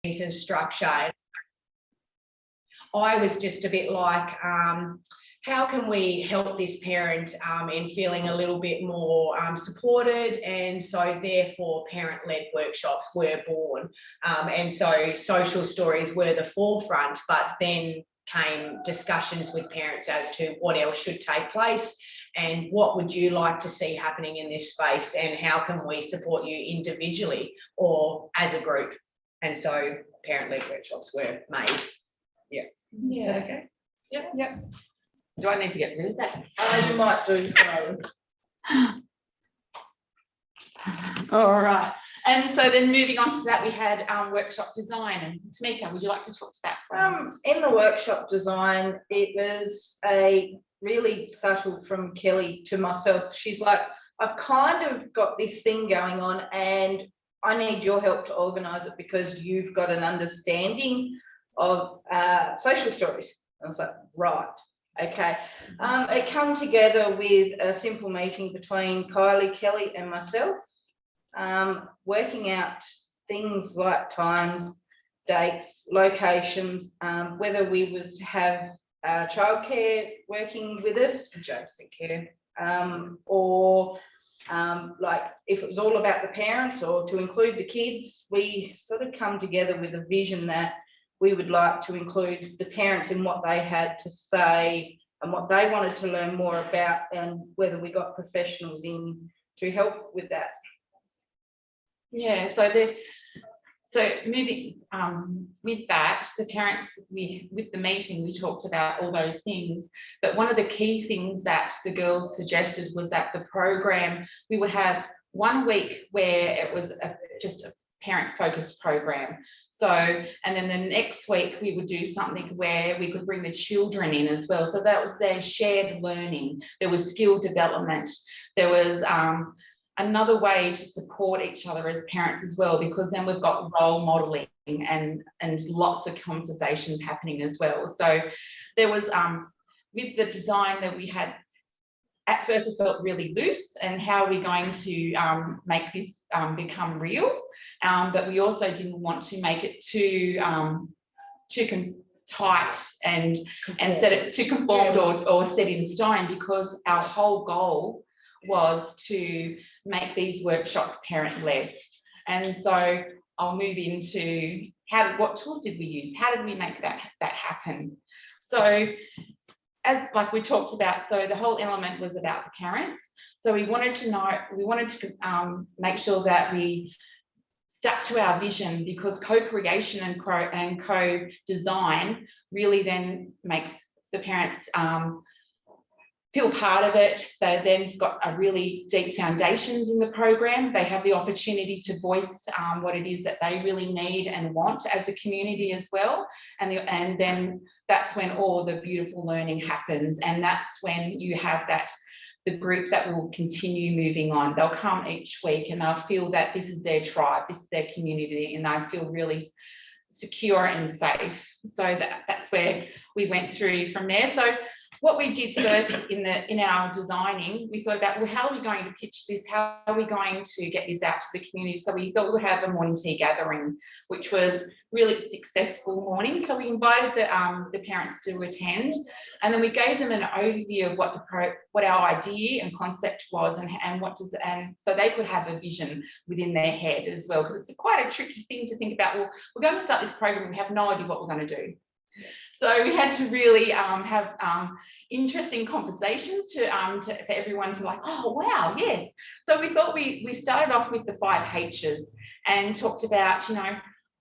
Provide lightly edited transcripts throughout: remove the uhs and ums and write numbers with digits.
and structure. I was just a bit like, how can we help this parent in feeling a little bit more supported? And so therefore parent-led workshops were born. And so social stories were the forefront, but then came discussions with parents as to what else should take place and what would you like to see happening in this space and how can we support you individually or as a group. And so parent-led workshops were made. Yeah. Is that okay? Yep. Yep. Do I need to get rid of that? You might do. All right. And so then moving on to that, we had workshop design. And Tamika, would you like to talk to that for us? In the workshop design, it was a really subtle from Kelly to myself. She's like, I've kind of got this thing going on and I need your help to organise it because you've got an understanding of social stories. I was like, right. Okay, it came together with a simple meeting between Kylie, Kelly and myself, working out things like times, dates, locations, whether we was to have childcare working with us, adjacent care, or like if it was all about the parents or to include the kids. We sort of come together with a vision that we would like to include the parents in what they had to say and what they wanted to learn more about and whether we got professionals in to help with that. Yeah, so moving with that, the parents, with the meeting, we talked about all those things, but one of the key things that the girls suggested was that the program, we would have 1 week where it was just a parent-focused program. So, and then the next week we would do something where we could bring the children in as well. So that was their shared learning. There was skill development. There was another way to support each other as parents as well, because then we've got role modeling and lots of conversations happening as well. So there was, with the design that we had, at first it felt really loose and how are we going to make this become real, but we also didn't want to make it too tight and set it too conformed or set in stone, because our whole goal was to make these workshops parent-led. And so I'll move into what tools did we use? How did we make that happen? So as like we talked about, so the whole element was about the parents. So we wanted to make sure that we stuck to our vision, because co-creation and co-design really then makes the parents feel part of it. They then got a really deep foundations in the program. They have the opportunity to voice what it is that they really need and want as a community as well. And then that's when all the beautiful learning happens. And that's when you have the group that will continue moving on. They'll come each week and they'll feel that this is their tribe, this is their community, and they feel really secure and safe. So that's where we went through from there. So what we did first in our designing, we thought about, well, how are we going to pitch this? How are we going to get this out to the community? So we thought we'd have a morning tea gathering, which was really a successful morning. So we invited the parents to attend, and then we gave them an overview of what our idea and concept was, and so they could have a vision within their head as well, because it's quite a tricky thing to think about. Well, we're going to start this program and we have no idea what we're going to do. So we had to really have interesting conversations for everyone to like, oh, wow, yes. So we thought we started off with the 5 H's and talked about,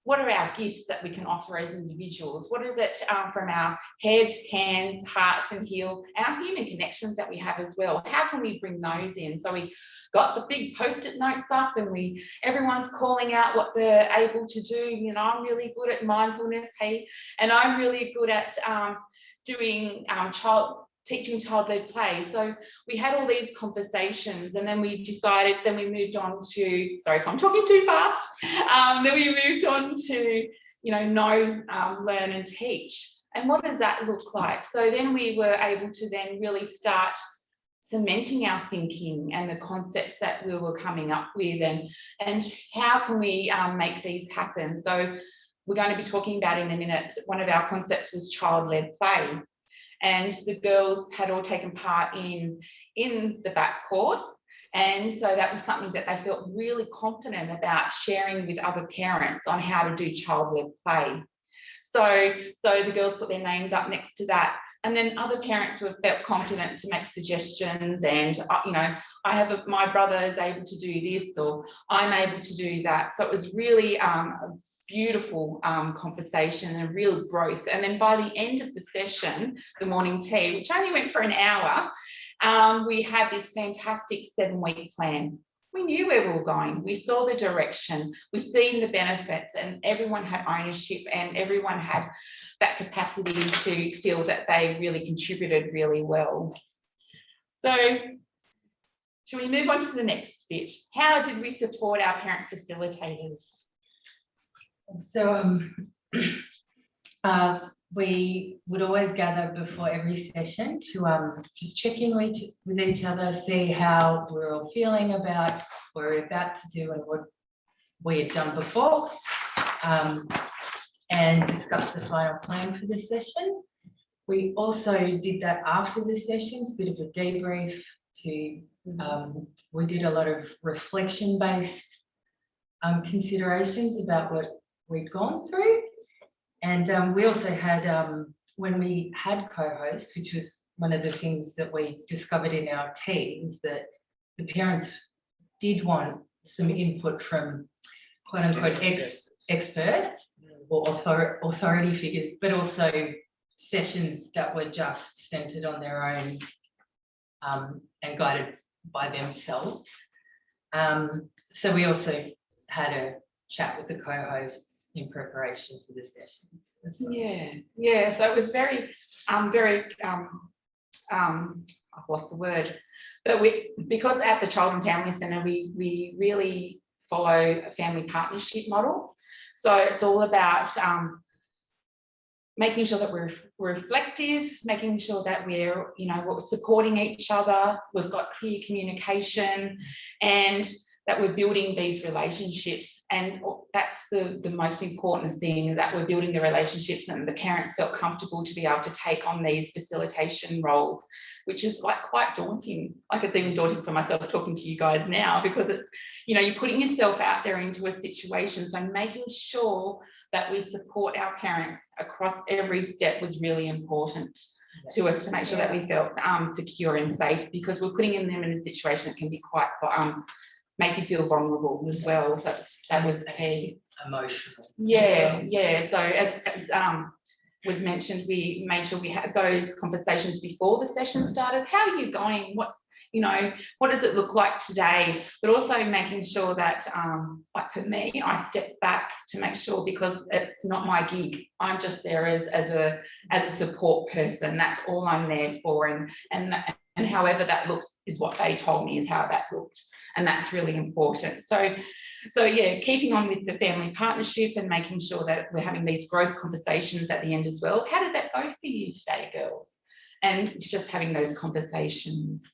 what are our gifts that we can offer as individuals? What is it from our head, hands, heart and heel, our human connections that we have as well? How can we bring those in? So we got the big post-it notes up and everyone's calling out what they're able to do. I'm really good at mindfulness, hey, and I'm really good at doing teaching child-led play. So we had all these conversations, and then we decided, then we moved on to, sorry if I'm talking too fast, then we moved on to, know, learn and teach. And what does that look like? So then we were able to then really start cementing our thinking and the concepts that we were coming up with, and how can we make these happen. So we're going to be talking about in a minute, one of our concepts was child-led play. And the girls had all taken part in the back course. And so that was something that they felt really confident about sharing with other parents on how to do child-led play. So the girls put their names up next to that. And then other parents felt confident to make suggestions, and my brother is able to do this, or I'm able to do that. So it was really a beautiful conversation and real growth. And then by the end of the session, the morning tea, which only went for an hour, we had this fantastic 7-week plan. We knew where we were going. We saw the direction. We've seen the benefits, and everyone had ownership, and everyone had that capacity to feel that they really contributed really well. So shall we move on to the next bit? How did we support our parent facilitators? So we would always gather before every session to just check in with each other, see how we're all feeling about what we're about to do and what we had done before, and discuss the final plan for the session. We also did that after the sessions, a bit of a debrief to, we did a lot of reflection-based considerations about what we'd gone through. And we also had, when we had co-hosts, which was one of the things that we discovered in our teams, that the parents did want some input from quote unquote experts or authority figures, but also sessions that were just centered on their own and guided by themselves. So we also had a chat with the co-hosts in preparation for the sessions. Yeah. So it was very, I've lost the word, but because at the Child and Family Centre, we really follow a family partnership model. So it's all about making sure that we're reflective, making sure that we're supporting each other, we've got clear communication, and that we're building these relationships. And that's the most important thing, that we're building the relationships, and the parents felt comfortable to be able to take on these facilitation roles, which is like quite daunting. Like, it's even daunting for myself talking to you guys now, because it's, you're putting yourself out there into a situation. So making sure that we support our parents across every step was really important to us, to make sure that we felt secure and safe, because we're putting them in a situation that can be quite make you feel vulnerable as well. So that was key. Emotional. Yeah. So as was mentioned, we made sure we had those conversations before the session started. How are you going? What does it look like today? But also making sure that, like for me, I step back to make sure, because it's not my gig. I'm just there as a support person. That's all I'm there for. And however that looks is what they told me is how that looked. And that's really important. So yeah, keeping on with the family partnership and making sure that we're having these growth conversations at the end as well. How did that go for you today, girls? And just having those conversations.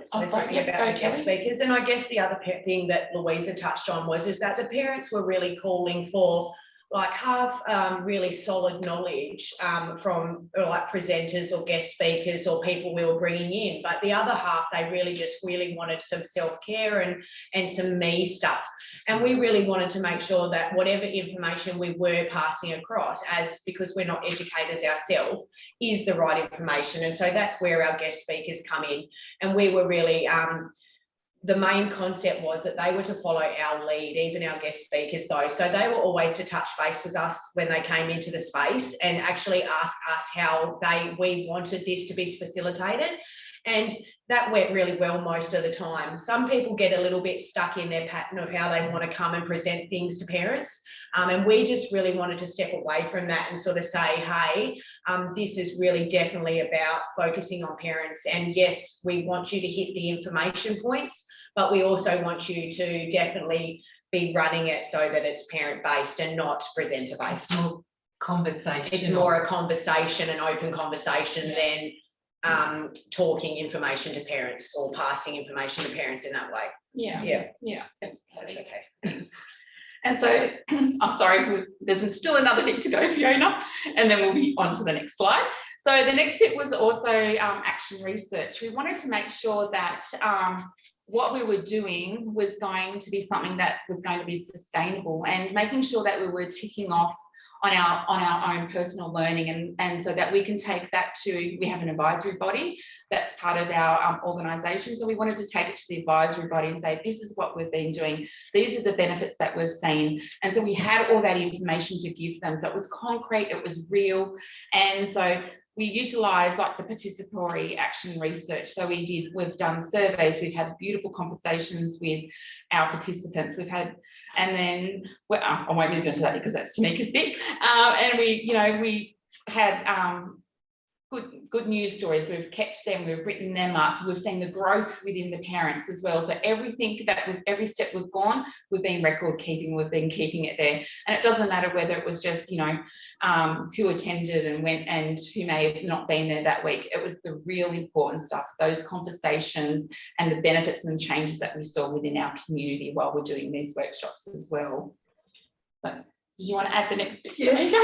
Something about the guest speakers, and I guess the other thing that Louisa touched on is that the parents were really calling for half really solid knowledge from like presenters or guest speakers or people we were bringing in, but the other half they really wanted some self-care and some me stuff, and we really wanted to make sure that whatever information we were passing across, because we're not educators ourselves, is the right information. And so that's where our guest speakers come in, and we were really the main concept was that they were to follow our lead, even our guest speakers though. So they were always to touch base with us when they came into the space and actually ask us how we wanted this to be facilitated. And that went really well most of the time. Some people get a little bit stuck in their pattern of how they want to come and present things to parents. And we just really wanted to step away from that and sort of say, hey, this is really definitely about focusing on parents. And yes, we want you to hit the information points, but we also want you to definitely be running it so that it's parent-based and not presenter-based. It's more a conversation, an open conversation than talking information to parents or passing information to parents in that way. Yeah. Thanks, That's okay. Thanks. And so, I'm sorry, there's still another bit to go, Fiona, and then we'll be on to the next slide. So the next bit was also action research. We wanted to make sure that what we were doing was going to be something that was going to be sustainable, and making sure that we were ticking off on our own personal learning, and so that we can take that to, we have an advisory body that's part of our organisation. So we wanted to take it to the advisory body and say, this is what we've been doing. These are the benefits that we've seen. And so we had all that information to give them. So it was concrete, it was real. And so we utilised like the participatory action research. So we've done surveys, we've had beautiful conversations with our participants. We've had, and then, well, I won't move into that because that's Tamika's bit. And we had good news stories. We've kept them, we've written them up. We've seen the growth within the parents as well. So everything every step we've gone, we've been record keeping, we've been keeping it there. And it doesn't matter whether it was just, who attended and went and who may have not been there that week. It was the real important stuff, those conversations and the benefits and changes that we saw within our community while we're doing these workshops as well. So, do you want to add the next bit? Yes.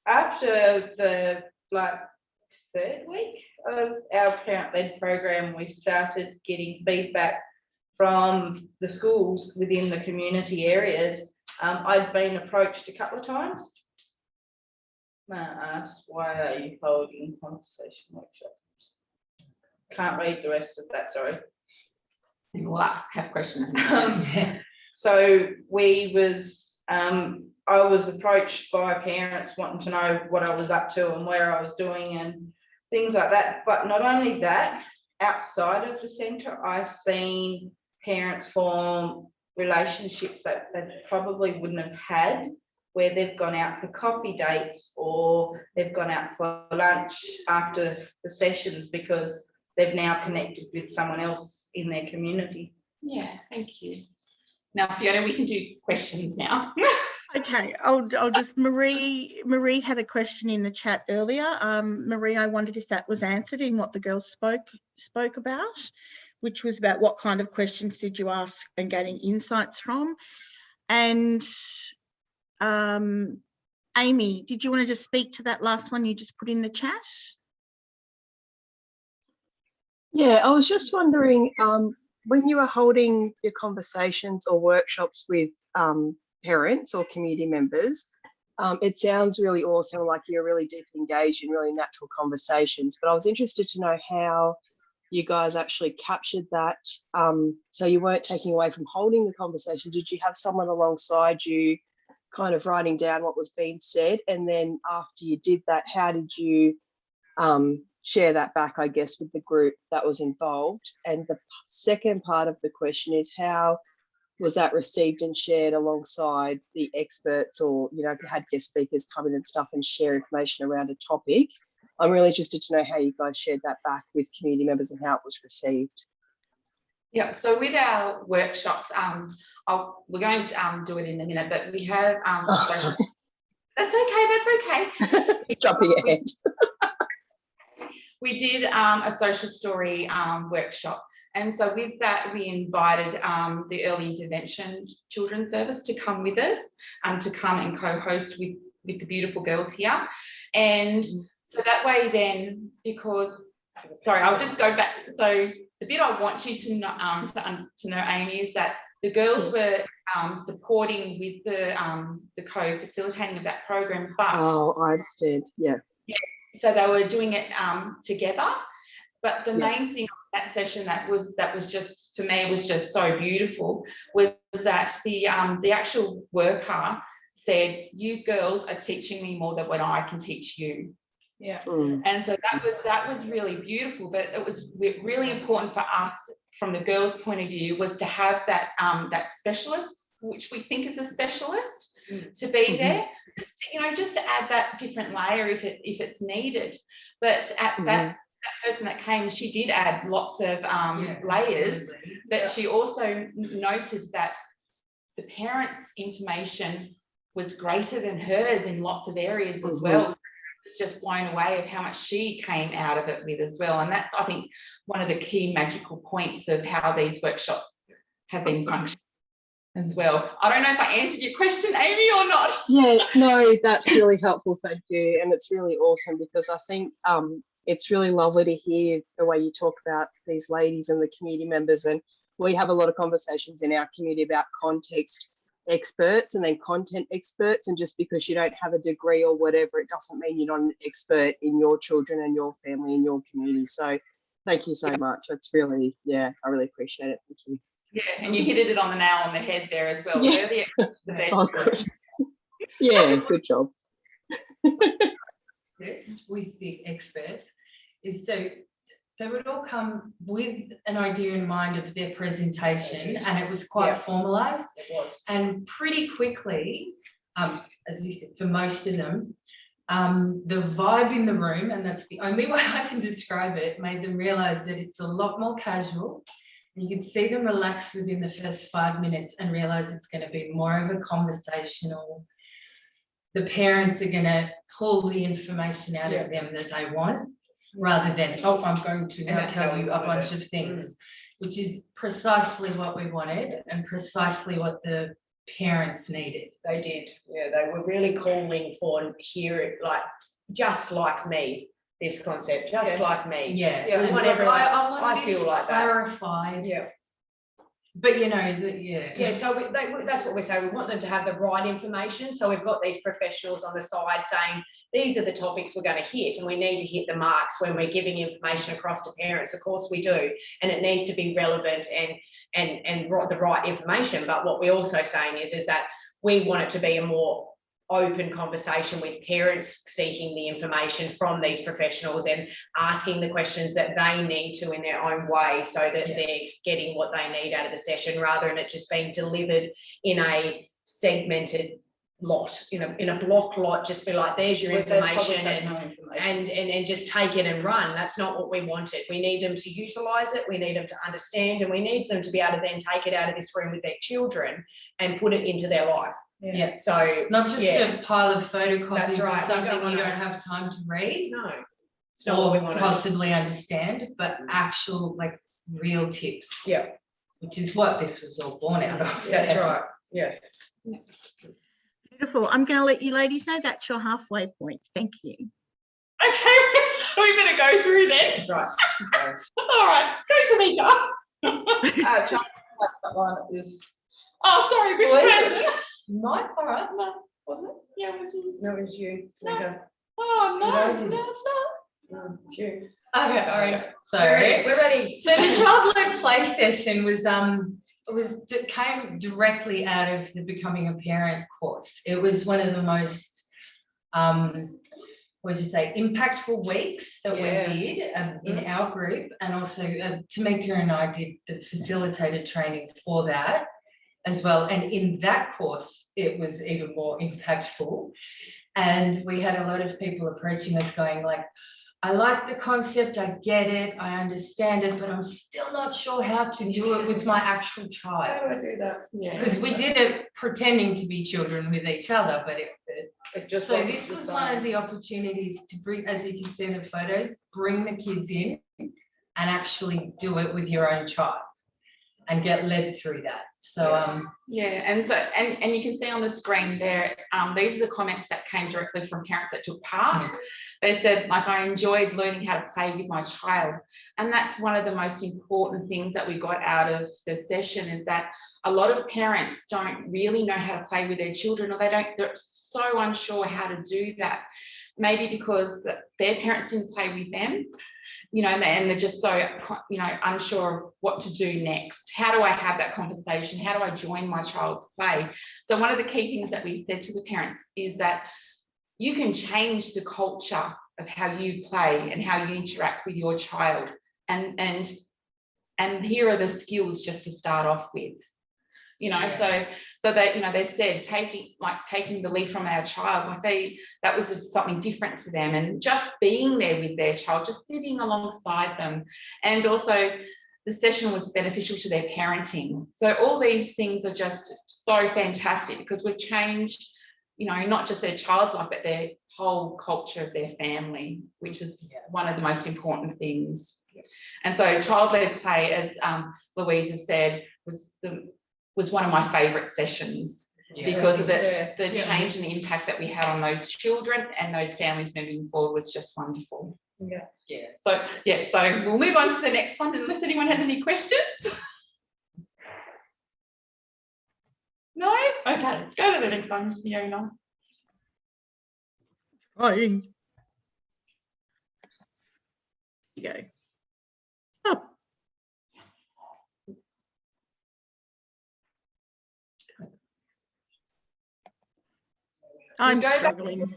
After the third week of our parent-led program, we started getting feedback from the schools within the community areas. I'd been approached a couple of times. May I ask, why are you holding conversation workshops? Can't read the rest of that, sorry. We'll have questions. So I was approached by parents wanting to know what I was up to and where I was doing and things like that. But not only that, outside of the centre, I've seen parents form relationships that they probably wouldn't have had, where they've gone out for coffee dates or they've gone out for lunch after the sessions because they've now connected with someone else in their community. Yeah, thank you. Now, Fiona, we can do questions now. Okay, I'll just, Marie had a question in the chat earlier. Marie, I wondered if that was answered in what the girls spoke about, which was about what kind of questions did you ask and getting insights from. And Amy, did you want to just speak to that last one you just put in the chat? Yeah, I was just wondering, when you were holding your conversations or workshops with parents or community members, it sounds really awesome, like you're really deeply engaged in really natural conversations, but I was interested to know how you guys actually captured that. So you weren't taking away from holding the conversation. Did you have someone alongside you kind of writing down what was being said? And then after you did that, how did you share that back, I guess, with the group that was involved? And the second part of the question is, how was that received and shared alongside the experts, or, if you had guest speakers come in and stuff and share information around a topic? I'm really interested to know how you guys shared that back with community members and how it was received. Yeah, so with our workshops, we're going to do it in a minute, but we have Sorry. That's okay. Jumping ahead. We did a social story workshop, and so with that we invited the early intervention children's service to come with us, to come and co-host with the beautiful girls here. And so that way then, because, sorry, I'll just go back. So the bit I want you to know, Amy, is that the girls were supporting with the co-facilitating of that program, but I understand. Yeah. So they were doing it together. But the main thing of that session that was just, for me, was just so beautiful, was that the actual worker said, "You girls are teaching me more than what I can teach you." Yeah. And so that was really beautiful. But it was really important for us, from the girls' point of view, was to have that that specialist, which we think is a specialist, to be there, just to add that different layer if it's needed. But at that person that came, she did add lots of layers, absolutely. But she also noted that the parents' information was greater than hers in lots of areas as well. So I was just blown away of how much she came out of it with as well. And that's, I think, one of the key magical points of how these workshops have been functioning. as well. I don't know if I answered your question, Amy, or not. Yeah, no, that's really helpful. Thank you. And it's really awesome because I think it's really lovely to hear the way you talk about these ladies and the community members. And we have a lot of conversations in our community about context experts and then content experts. And just because you don't have a degree or whatever, it doesn't mean you're not an expert in your children and your family and your community. So thank you so much. That's really, yeah, I really appreciate it. Thank you. Yeah, and you hit it on the nail on the head there as well. Yeah. They're the best. Oh, good. Yeah, good job. This with the experts is so they would all come with an idea in mind of their presentation, and it was quite formalized. It was. And pretty quickly, as you said, for most of them, the vibe in the room, and that's the only way I can describe it, made them realize that it's a lot more casual. You could see them relax within the first 5 minutes and realize it's going to be more of a conversational. The parents are going to pull the information out of them that they want, rather than, oh, I'm going to now tell you a bunch of things, which is precisely what we wanted and precisely what the parents needed. They did. Yeah, they were really calling for hear it like just like me. This concept, just like me. Yeah, We want everyone. I want I this feel like that. clarified. Yeah. But you know that, Yeah, so that's what we're saying. We want them to have the right information. So we've got these professionals on the side saying, these are the topics we're going to hit, and we need to hit the marks when we're giving information across to parents. Of course we do. And it needs to be relevant and the right information. But what we're also saying is that we want it to be a more open conversation with parents seeking the information from these professionals and asking the questions that they need to in their own way, so that they're getting what they need out of the session, rather than it just being delivered in a segmented lot, in a block lot, just be like, there's your information and just take it and run. That's not what we wanted. We need them to utilize it, we need them to understand, and we need them to be able to then take it out of this room with their children and put it into their life. Yeah. So not just a pile of photocopies. That's right. Of something you don't have time to read. No, it's not what we want. Possibly understand, but actual like real tips. Yeah. Which is what this was all born out of. That's right. Yes. Beautiful. I'm going to let you ladies know that's your halfway point. Thank you. Okay, we better go through then. Right. All right, go to me, guys. Oh, sorry, which person? Mine, all right. No, wasn't it? Yeah, it was you. No, it's you. No. Oh, no, didn't. no, it's not. No, it's you. Okay, sorry. We're ready. So the child learn play session came directly out of the Becoming a Parent course. It was one of the most impactful weeks that we did in our group, and also Tamika and I did the facilitator training for that as well. And in that course, it was even more impactful. And we had a lot of people approaching us going like, I like the concept, I get it, I understand it, but I'm still not sure how to do it with my actual child. How do I do that? Yeah. Because we did it pretending to be children with each other, but It just so wasn't this the was same. one of the opportunities to bring, as you can see in the photos, bring the kids in and actually do it with your own child and get led through that. So yeah, and so and you can see on the screen there, these are the comments that came directly from parents that took part. They said, like, I enjoyed learning how to play with my child. And that's one of the most important things that we got out of the session, is that a lot of parents don't really know how to play with their children, or they're so unsure how to do that. Maybe because their parents didn't play with them, you know, and they're just so, you know, unsure of what to do next. How do I have that conversation? How do I join my child's play? So one of the key things that we said to the parents is that you can change the culture of how you play and how you interact with your child. And here are the skills just to start off with. You know, so they, you know, they said taking the lead from our child, like that was something different to them, and just being there with their child, just sitting alongside them. And also the session was beneficial to their parenting. So all these things are just so fantastic, because we've changed, you know, not just their child's life, but their whole culture of their family, which is one of the most important things. And so child-led play, as Louisa said, was was one of my favourite sessions because of the change and the impact that we had on those children and those families moving forward was just wonderful. So we'll move on to the next one unless anyone has any questions. No? Okay, go to the next one, Fiona. Oh, you go. Oh. I'm struggling.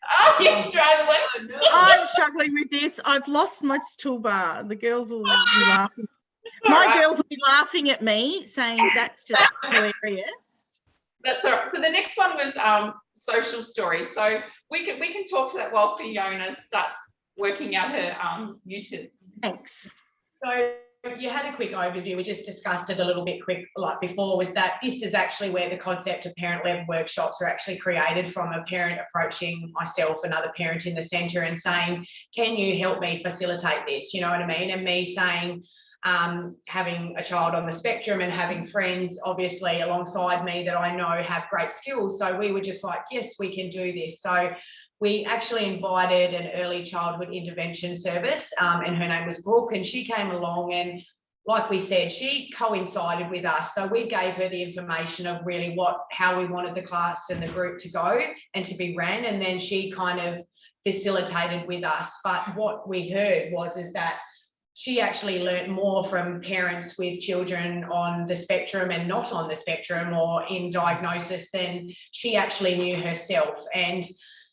Oh, you're struggling. I'm struggling with this. I've lost my toolbar. The girls will be laughing. My girls will be laughing at me, saying that's just hilarious. That's all right. So the next one was social stories. So we can talk to that while Fiona starts working out her YouTube. Thanks. So you had a quick overview. We just discussed it a little bit quick, like before, was that this is actually where the concept of parent-led workshops are actually created from, a parent approaching myself, another parent in the centre, and saying, can you help me facilitate this? You know what I mean? And me saying, having a child on the spectrum and having friends obviously alongside me that I know have great skills. So we were just like, yes, we can do this. So we actually invited an early childhood intervention service, and her name was Brooke, and she came along, and like we said, she coincided with us. So we gave her the information of really how we wanted the class and the group to go and to be ran, and then she kind of facilitated with us. But what we heard is that she actually learnt more from parents with children on the spectrum and not on the spectrum or in diagnosis than she actually knew herself. And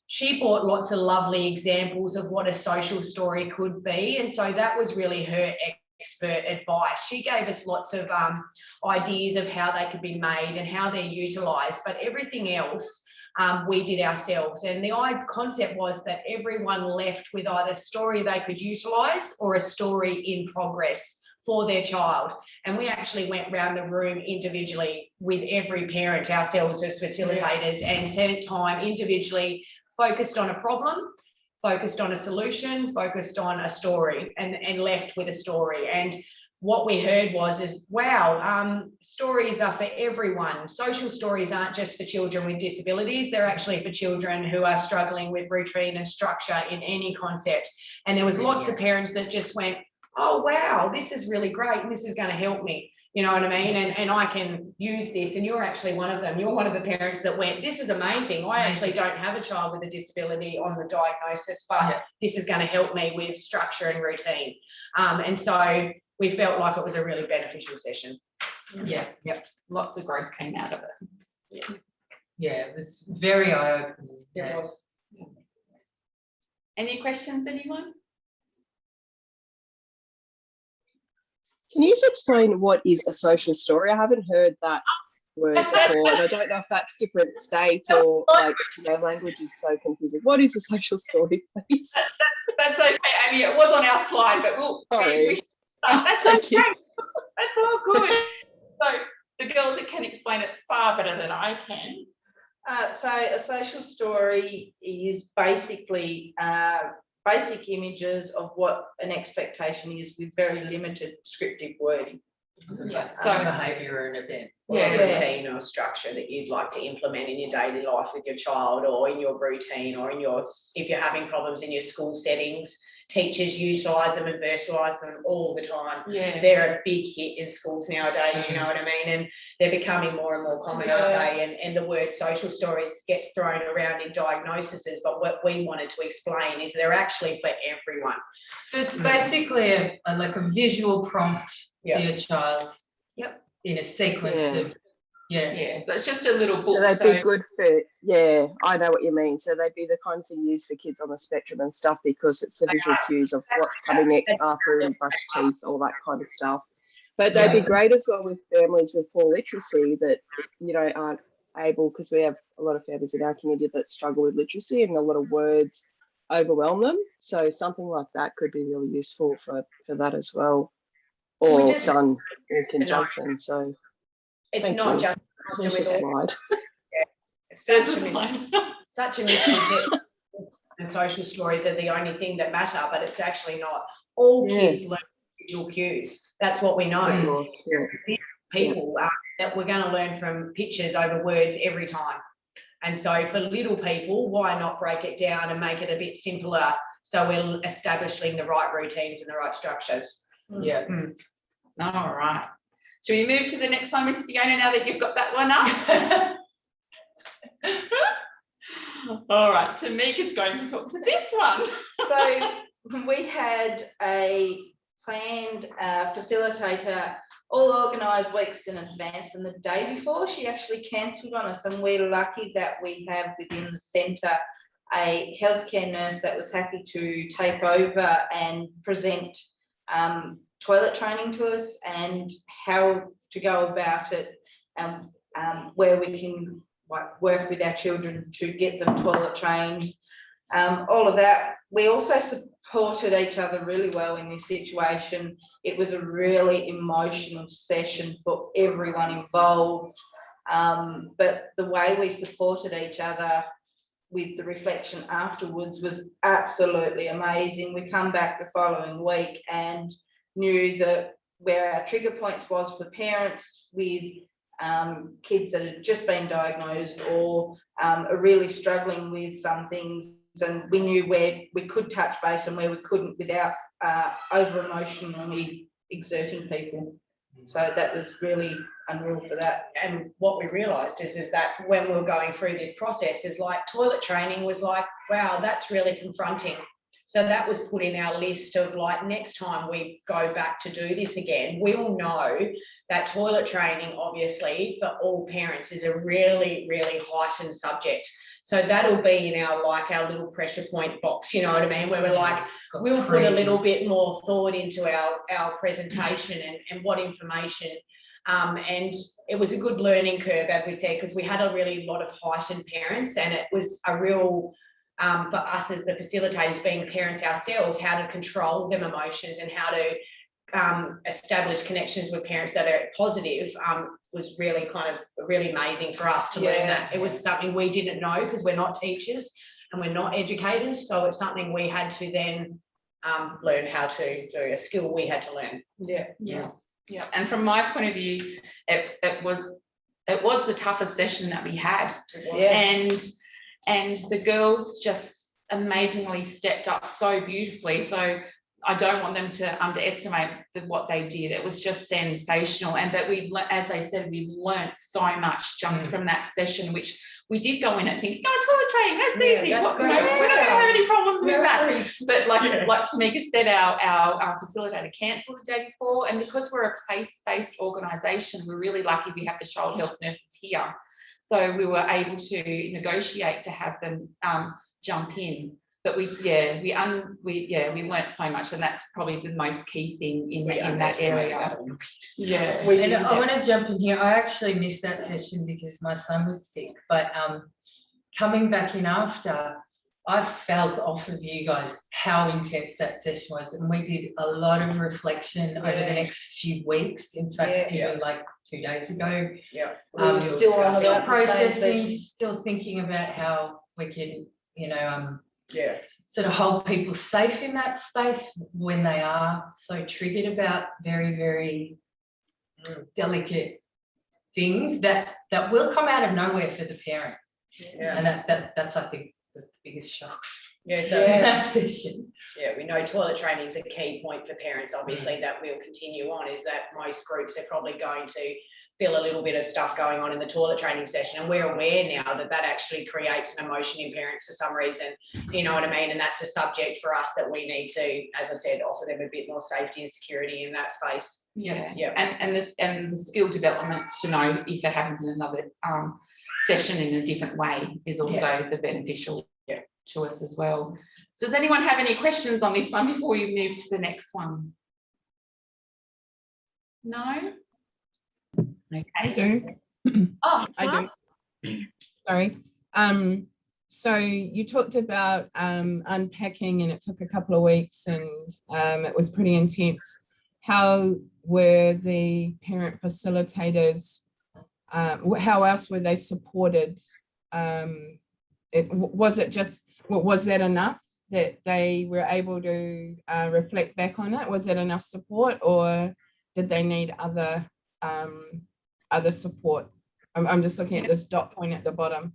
she brought lots of lovely examples of what a social story could be. And so that was really her expert advice. She gave us lots of ideas of how they could be made and how they're utilised, but everything else we did ourselves. And the concept was that everyone left with either a story they could utilise or a story in progress for their child. And we actually went round the room individually with every parent ourselves as facilitators and spent time individually focused on a problem, focused on a solution, focused on a story, and left with a story. And what we heard is, wow, stories are for everyone. Social stories aren't just for children with disabilities. They're actually for children who are struggling with routine and structure in any concept. And there was lots of parents that just went, oh, wow, this is really great. And this is going to help me. You know what I mean? And I can use this. And you're actually one of them. You're one of the parents that went, this is amazing. I actually don't have a child with a disability on the diagnosis, but this is going to help me with structure and routine. And so we felt like it was a really beneficial session. Lots of growth came out of it. It was very eye-opening. It was. Any questions, anyone? Can you just explain what is a social story? I haven't heard that word before, and I don't know if that's different state or like, language is so confusing. What is a social story, please? That's okay, Amy. It was on our slide, but we'll. Sorry. That's Thank okay. you. That's all good. So the girls that can explain it far better than I can. So a social story is basically basic images of what an expectation is with very limited descriptive wording. So behaviour and event. Routine or structure that you'd like to implement in your daily life with your child, or in your routine, or in if you're having problems in your school settings. Teachers utilise them and verbalise them all the time. They're a big hit in schools nowadays, you know what I mean? And they're becoming more and more common, aren't they? And the word social stories gets thrown around in diagnoses, but what we wanted to explain is they're actually for everyone. So it's basically like a visual prompt for your child. In a sequence of so it's just a little book. So they'd be good for, I know what you mean. So they'd be the kind of thing used for kids on the spectrum and stuff, because it's the visual cues of what's coming next after and brush teeth, all that kind of stuff. But they'd be great as well with families with poor literacy that, aren't able, because we have a lot of families in our community that struggle with literacy and a lot of words overwhelm them. So something like that could be really useful for that as well, or done in conjunction. So it's not just with all. Such a misconception. And social stories are the only thing that matter, but it's actually not. All kids learn visual cues. That's what we know. People that we're going to learn from pictures over words every time. And so for little people, why not break it down and make it a bit simpler so we're establishing the right routines and the right structures? Yeah. All right. Shall we move to the next one, Miss Fiona, now that you've got that one up? All right, Tamika's going to talk to this one. So we had a planned facilitator all organised weeks in advance, and the day before she actually cancelled on us, and we're lucky that we have within the centre a healthcare nurse that was happy to take over and present toilet training to us and how to go about it, and where we can work with our children to get them toilet trained, all of that. We also supported each other really well in this situation. It was a really emotional session for everyone involved, but the way we supported each other with the reflection afterwards was absolutely amazing. We come back the following week and knew that where our trigger points was for parents with kids that had just been diagnosed or are really struggling with some things, and we knew where we could touch base and where we couldn't without over emotionally exerting people. So that was really unreal for that. And what we realised is that when we were going through this process is like toilet training was like, wow, that's really confronting. So that was put in our list of like, next time we go back to do this again, we all know that toilet training, obviously, for all parents is a really, really heightened subject. So that'll be in our, like, our little pressure point box, you know what I mean? Where we're like, we'll put a little bit more thought into our presentation and what information. And it was a good learning curve, as we said, because we had a really lot of heightened parents, and it was a real, for us as the facilitators, being parents ourselves, how to control them emotions and how to establish connections with parents that are positive, was really kind of really amazing for us to learn that. It was something we didn't know because we're not teachers and we're not educators. So it's something we had to then learn how to do, a skill we had to learn. Yeah. And from my point of view, it was the toughest session that we had. And the girls just amazingly stepped up so beautifully. So I don't want them to underestimate what they did. It was just sensational. And that as I said, we learnt so much just from that session, which we did go in and think, toilet training, that's easy. We're not going to have any problems with that. But like Tamika said, our facilitator cancelled the day before. And because we're a place-based organisation, we're really lucky we have the child health nurses here. So we were able to negotiate to have them jump in. But we learnt so much, and that's probably the most key thing in that area. And I want to jump in here. I actually missed that session because my son was sick, but coming back in after, I felt off of you guys how intense that session was, and we did a lot of reflection over the next few weeks. In fact, even like 2 days ago, still processing, still thinking about how we can, sort of hold people safe in that space when they are so triggered about very, very delicate things that will come out of nowhere for the parent. And that's I think was the biggest shock. So that session. We know toilet training is a key point for parents, obviously, that we'll continue on, is that most groups are probably going to feel a little bit of stuff going on in the toilet training session, and we're aware now that actually creates an emotion in parents for some reason, you know what I mean? And that's a subject for us that we need to, as I said, offer them a bit more safety and security in that space. And the skill development to know if it happens in another session in a different way is also the beneficial to us as well. So does anyone have any questions on this one before we move to the next one? No? Okay. I do. I do. Sorry. So you talked about unpacking, and it took a couple of weeks, and it was pretty intense. How were the parent facilitators? How else were they supported? Was that enough that they were able to reflect back on it? Was that enough support, or did they need other other support? I'm just looking at this dot point at the bottom.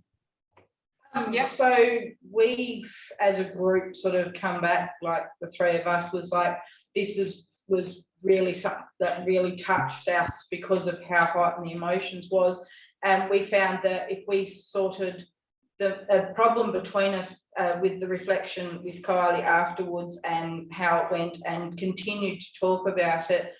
So we've, as a group, sort of come back, like the three of us was like, was really something that really touched us because of how heightened the emotions was. And we found that if we sorted the problem between us with the reflection with Kylie afterwards and how it went, and continued to talk about it,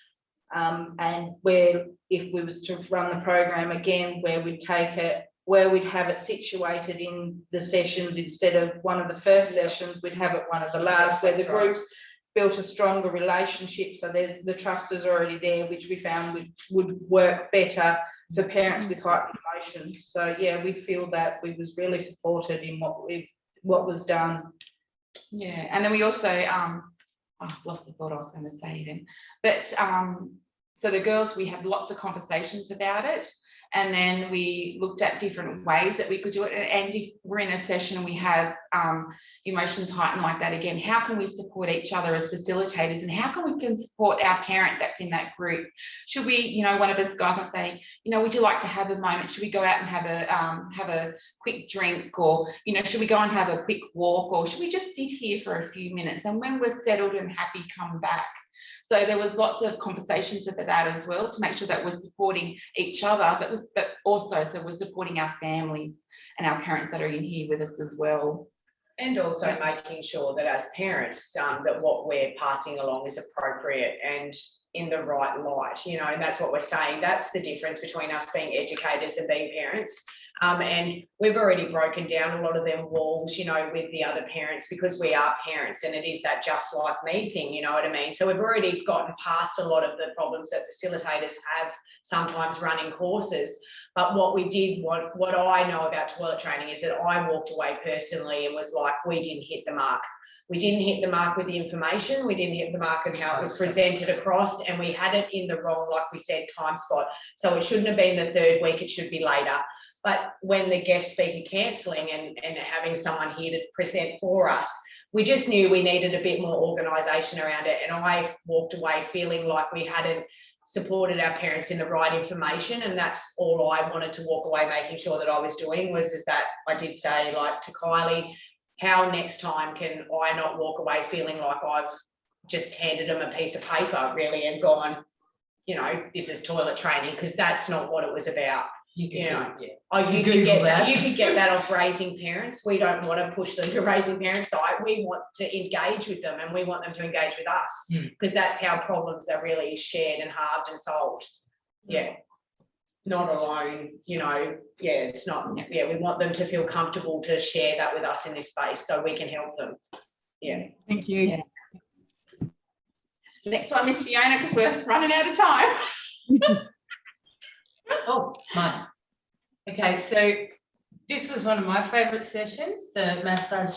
and where if we was to run the program again, where we'd take it, where we'd have it situated in the sessions instead of one of the first sessions, we'd have it one of the last, where the groups built a stronger relationship. So there's the trust is already there, which we found would work better for parents with heightened emotions. So yeah, we feel that we was really supported in what was done. Yeah, and then we also I've lost the thought I was going to say then, but so the girls, we had lots of conversations about it, and then we looked at different ways that we could do it. And if we're in a session and we have emotions heightened like that again, how can we support each other as facilitators, and how can we support our parent that's in that group? Should we, you know, one of us go up and say, you know, would you like to have a moment? Should we go out and have a quick drink, or, you know, should we go and have a quick walk, or should we just sit here for a few minutes, and when we're settled and happy, come back? So there was lots of conversations about that as well, to make sure that we're supporting each other, but also so we're supporting our families and our parents that are in here with us as well. And also making sure that as parents, that what we're passing along is appropriate and in the right light, you know, and that's what we're saying. That's the difference between us being educators and being parents. And we've already broken down a lot of them walls, you know, with the other parents, because we are parents, and it is that just like me thing, you know what I mean? So we've already gotten past a lot of the problems that facilitators have sometimes running courses. But what we did, what I know about toilet training is that I walked away personally and was like, we didn't hit the mark. We didn't hit the mark with the information. We didn't hit the mark on how it was presented across, and we had it in the wrong, like we said, time spot. So it shouldn't have been the third week, it should be later. But when the guest speaker cancelling and having someone here to present for us, we just knew we needed a bit more organisation around it. And I walked away feeling like we hadn't supported our parents in the right information, and that's all I wanted to walk away making sure that I was doing, was that I did say, like, to Kylie, how next time can I not walk away feeling like I've just handed them a piece of paper really and gone, you know, this is toilet training, because that's not what it was about. You could get that off Raising Parents. We don't want to push them to Raising Parents side. We want to engage with them, and we want them to engage with us, because that's how problems are really shared and halved and solved. Yeah, not alone, you know. Yeah, it's not. Yeah, we want them to feel comfortable to share that with us in this space, so we can help them. Yeah. Thank you. Yeah. Next one, Miss Fiona, because we're running out of time. Oh, mine. Okay, so this was one of my favourite sessions, the massage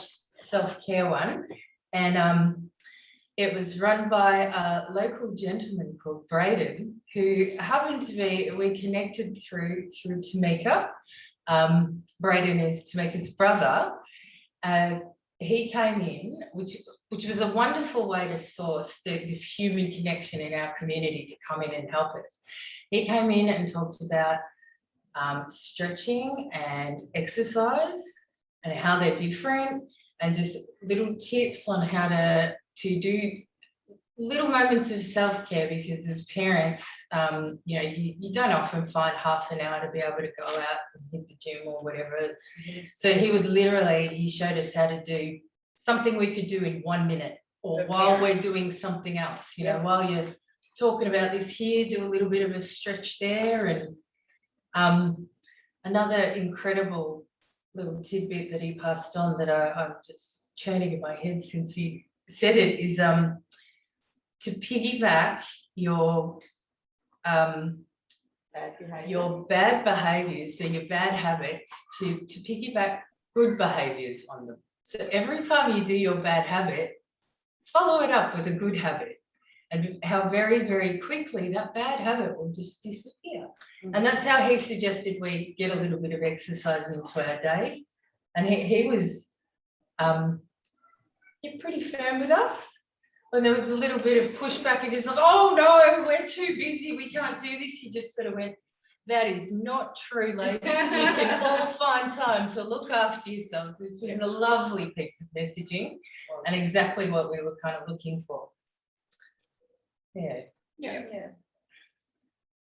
self-care one, and it was run by a local gentleman called Braden, who happened to be, we connected through Tamika. Braden is Tamika's brother. He came in, which was a wonderful way to source this human connection in our community to come in and help us. He came in and talked about stretching and exercise and how they're different, and just little tips on how to do little moments of self-care, because as parents, you know, you don't often find half an hour to be able to go out and hit the gym or whatever. So he showed us how to do something we could do in 1 minute, or while we're doing something else, you know, while you're talking about this here, do a little bit of a stretch there. And another incredible little tidbit that he passed on that I'm just churning in my head since he said it is to piggyback your bad behaviors, so your bad habits, to piggyback good behaviors on them. So every time you do your bad habit, follow it up with a good habit, and how very, very quickly that bad habit will just disappear. And that's how he suggested we get a little bit of exercise into our day. And he was pretty firm with us. When there was a little bit of pushback, he was like, oh no, we're too busy, we can't do this. He just sort of went, That is not true, ladies. You can all find time to look after yourselves. This was a lovely piece of messaging and exactly what we were kind of looking for. Yeah.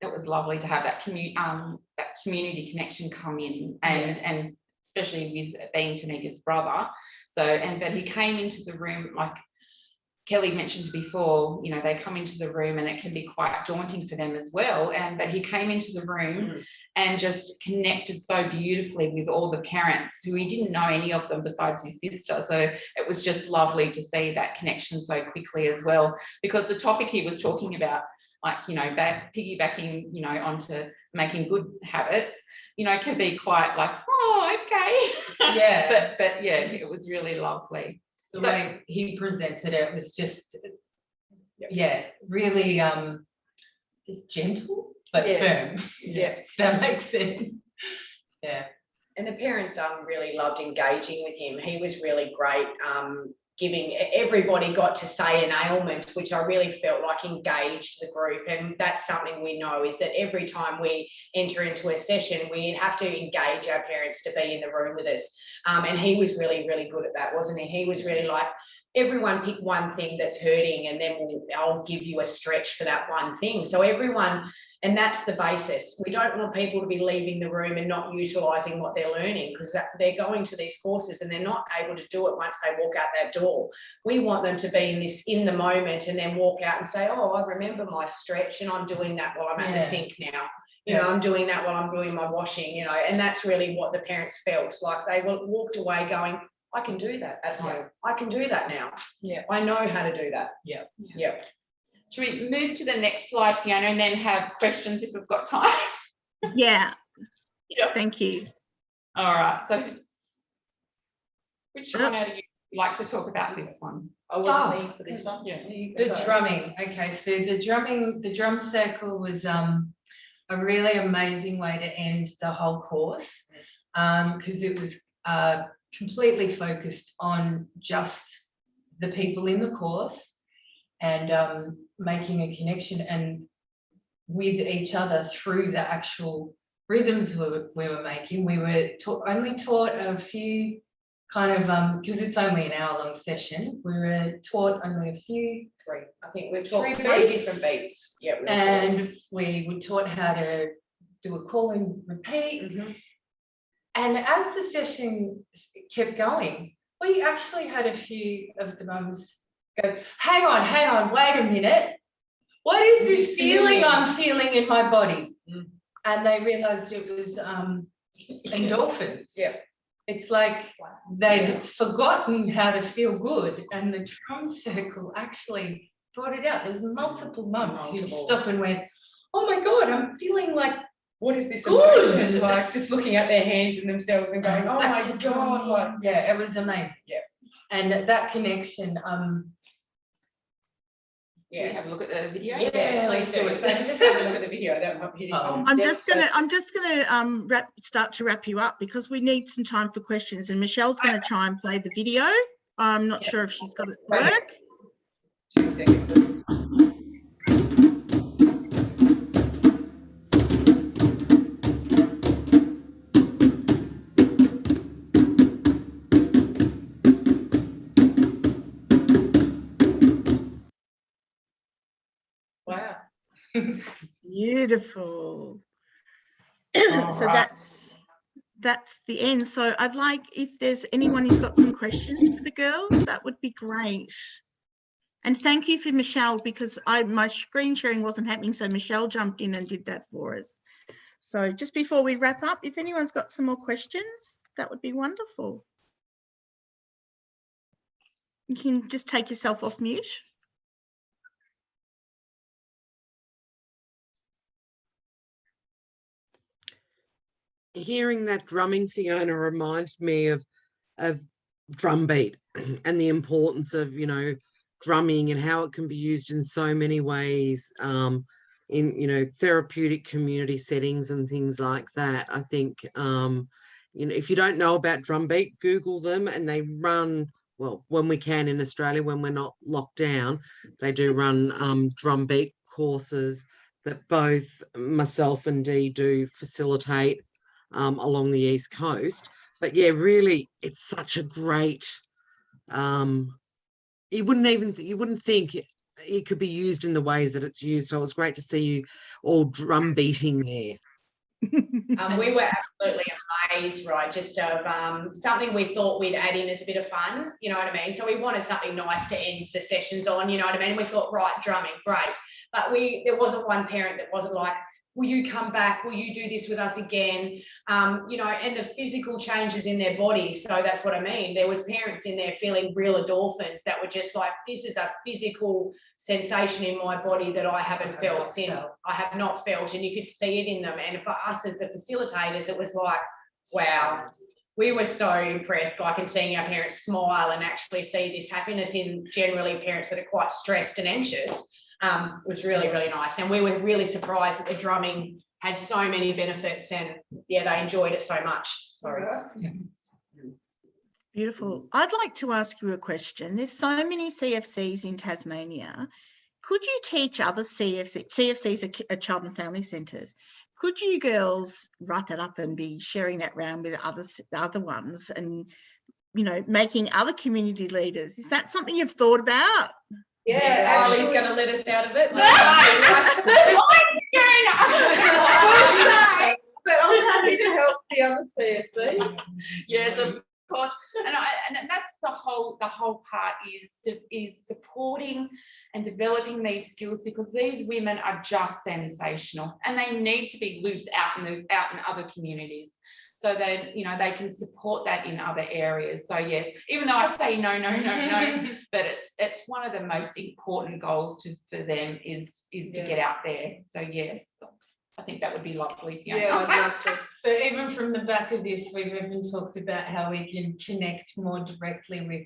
It was lovely to have that community connection come in, and especially with being Tanika's brother. So, but he came into the room, like Kelly mentioned before, you know, they come into the room and it can be quite daunting for them as well. But he came into the room and just connected so beautifully with all the parents who he didn't know any of them besides his sister. So it was just lovely to see that connection so quickly as well, because the topic he was talking about, like, you know, piggybacking, you know, onto making good habits, you know, can be quite like, oh, okay. Yeah. but yeah, it was really lovely. The way he presented it was just, really just gentle but firm. Yeah. If that makes sense. Yeah. And the parents really loved engaging with him. He was really great. Everybody got to say an ailment, which I really felt like engaged the group. And that's something we know, is that every time we enter into a session, we have to engage our parents to be in the room with us. And he was really, really good at that, wasn't he? He was really like, everyone pick one thing that's hurting, and then I'll give you a stretch for that one thing. So everyone, and that's the basis. We don't want people to be leaving the room and not utilising what they're learning, because they're going to these courses and they're not able to do it once they walk out that door. We want them to be in the moment and then walk out and say, oh, I remember my stretch and I'm doing that while I'm at the sink now. You know, I'm doing that while I'm doing my washing, you know, and that's really what the parents felt like. They walked away going, I can do that at home. I can do that now. Yeah. I know how to do that. Yeah. Yeah. Should we move to the next slide, Fiona, and then have questions if we've got time? Yeah. Yeah. Thank you. All right. So which one do you like to talk about this one? I wasn't there for this one. Yeah. The drumming. Okay, so the drum circle was a really amazing way to end the whole course, because it was completely focused on just the people in the course and making a connection and with each other through the actual rhythms we were making. We were only taught a few kind of, because it's only an hour-long session, we were taught only a few. Three. I think we've taught 3 beats. different beats. Yeah. And we were taught how to do a call and repeat. And as the session kept going, we actually had a few of the mums go, hang on, wait a minute. What is this feeling I'm feeling in my body? And they realised it was endorphins. Yeah. It's like they'd forgotten how to feel good, and the drum circle actually brought it out. There's multiple mums who stopped and went, oh my God, I'm feeling like, what is this good. emotion? Like just looking at their hands and themselves and going, oh my God. Like, yeah, it was amazing. Yeah. And that connection, Should we have a look at the video? yes, please do. So just have a look at the video. That might be I'm just gonna start to wrap you up, because we need some time for questions, and Michelle's going to try and play the video. I'm not sure if she's got it to work. 2 seconds. Wow. Beautiful. So that's the end. So I'd like, if there's anyone who's got some questions for the girls, that would be great. And thank you for Michelle, because my screen sharing wasn't happening, so Michelle jumped in and did that for us. So just before we wrap up, if anyone's got some more questions, that would be wonderful. You can just take yourself off mute. Hearing that drumming, Fiona, reminds me of drum beat and the importance of, you know, drumming and how it can be used in so many ways, in, you know, therapeutic community settings and things like that. I think, you know, if you don't know about drum beat, Google them, and they run, well, when we can in Australia, when we're not locked down, they do run drum beat courses that both myself and Dee do facilitate along the East Coast. But yeah, really, it's such a great, you wouldn't think it could be used in the ways that it's used. So it was great to see you all drum beating there. We were absolutely amazed, right? Just of something we thought we'd add in as a bit of fun, you know what I mean? So we wanted something nice to end the sessions on, you know what I mean? We thought, right, drumming, great. But there wasn't one parent that wasn't like, will you come back? Will you do this with us again? You know, and the physical changes in their body. So that's what I mean. There was parents in there feeling real endorphins that were just like, this is a physical sensation in my body that I haven't felt since. I have not felt, and you could see it in them. And for us as the facilitators, it was like, wow, we were so impressed, like in seeing our parents smile and actually see this happiness in generally parents that are quite stressed and anxious. Was really, really nice. And we were really surprised that the drumming had so many benefits, and yeah, they enjoyed it so much. Sorry. Beautiful. I'd like to ask you a question. There's so many CFCs in Tasmania. Could you teach other CFCs are child and family centres? Could you girls write that up and be sharing that around with other ones and, you know, making other community leaders? Is that something you've thought about? Yeah, Riley's going to let us out of it. But I'm happy to help the other CFCs. Yes, of course. And that's the whole part is supporting and developing these skills, because these women are just sensational and they need to be loose out in other communities, so that, you know, they can support that in other areas. So yes, even though I say no, but it's one of the most important goals for them is to get out there. So yes, I think that would be lovely. Yeah, I'd love to. So even from the back of this, we've even talked about how we can connect more directly with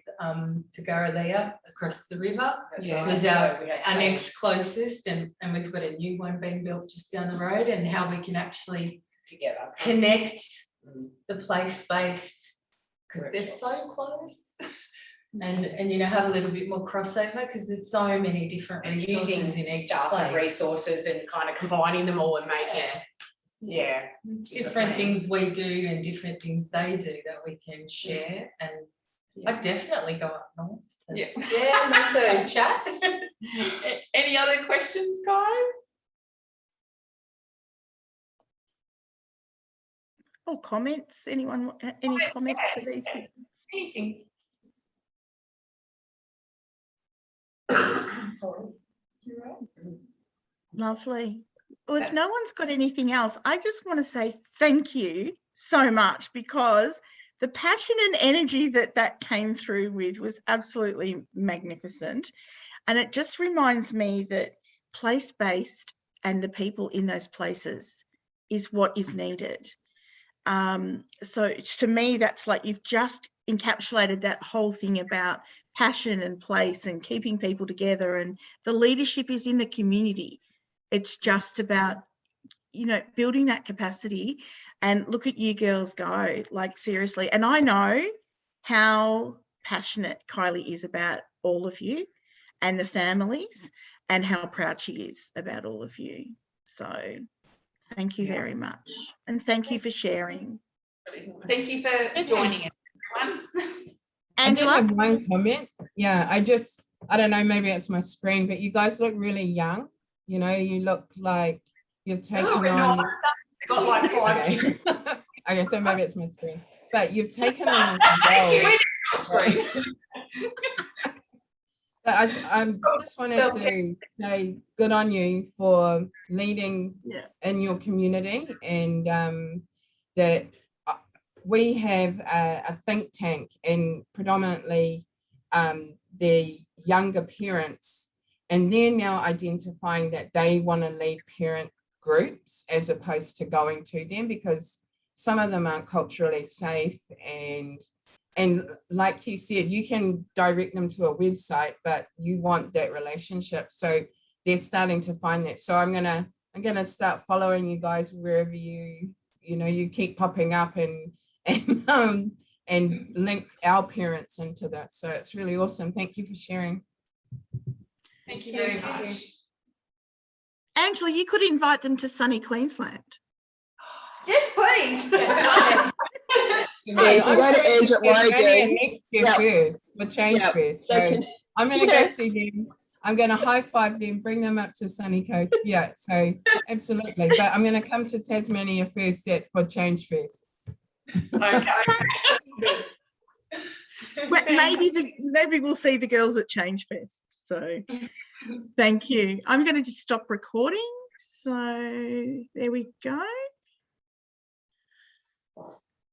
Tagaralia across the river. Yeah. Was our next closest, and we've got a new one being built just down the road, and how we can actually Together connect the place-based, because they're so close, and you know, have a little bit more crossover, because there's so many different and resources using in each stuff place. and resources and kind of combining them all and making There's different things we do and different things they do that we can share, and I'd definitely go up north. Yeah, me too. Chat. Any other questions, guys? Or comments? Anyone? Any comments for these people? Anything? Lovely. Well, if no one's got anything else, I just want to say thank you so much, because the passion and energy that came through with was absolutely magnificent. And it just reminds me that place-based and the people in those places is what is needed. So to me, that's like you've just encapsulated that whole thing about passion and place and keeping people together, and the leadership is in the community. It's just about, you know, building that capacity. And look at you girls go, like seriously. And I know how passionate Kylie is about all of you and the families, and how proud she is about all of you. So thank you very much. And thank you for sharing. Thank you for joining us, everyone. I did Angela? have one comment. Yeah, I don't know, maybe it's my screen, but you guys look really young. You know, you look like you've taken on. Got like five. Okay. Okay, so maybe it's my screen, but you've taken on this role. But I just wanted to say good on you for leading in your community, and that we have a think tank, and predominantly the younger parents, and they're now identifying that they want to lead parent groups as opposed to going to them, because some of them aren't culturally safe, and like you said, you can direct them to a website, but you want that relationship. So they're starting to find that. So I'm gonna start following you guys wherever you keep popping up, and link our parents into that. So it's really awesome. Thank you for sharing. Thank you very much. Angela, you could invite them to sunny Queensland. Yes, please. Yeah, you can go to Angela Logan. Next year Yep. first, for change Yep, first. they So can- I'm going to Yeah. go see them. I'm going to high five them, bring them up to sunny coast. Yeah, so absolutely. But I'm going to come to Tasmania first for change first. Okay. Maybe we'll see the girls at Change Fest. So thank you. I'm going to just stop recording. So there we go.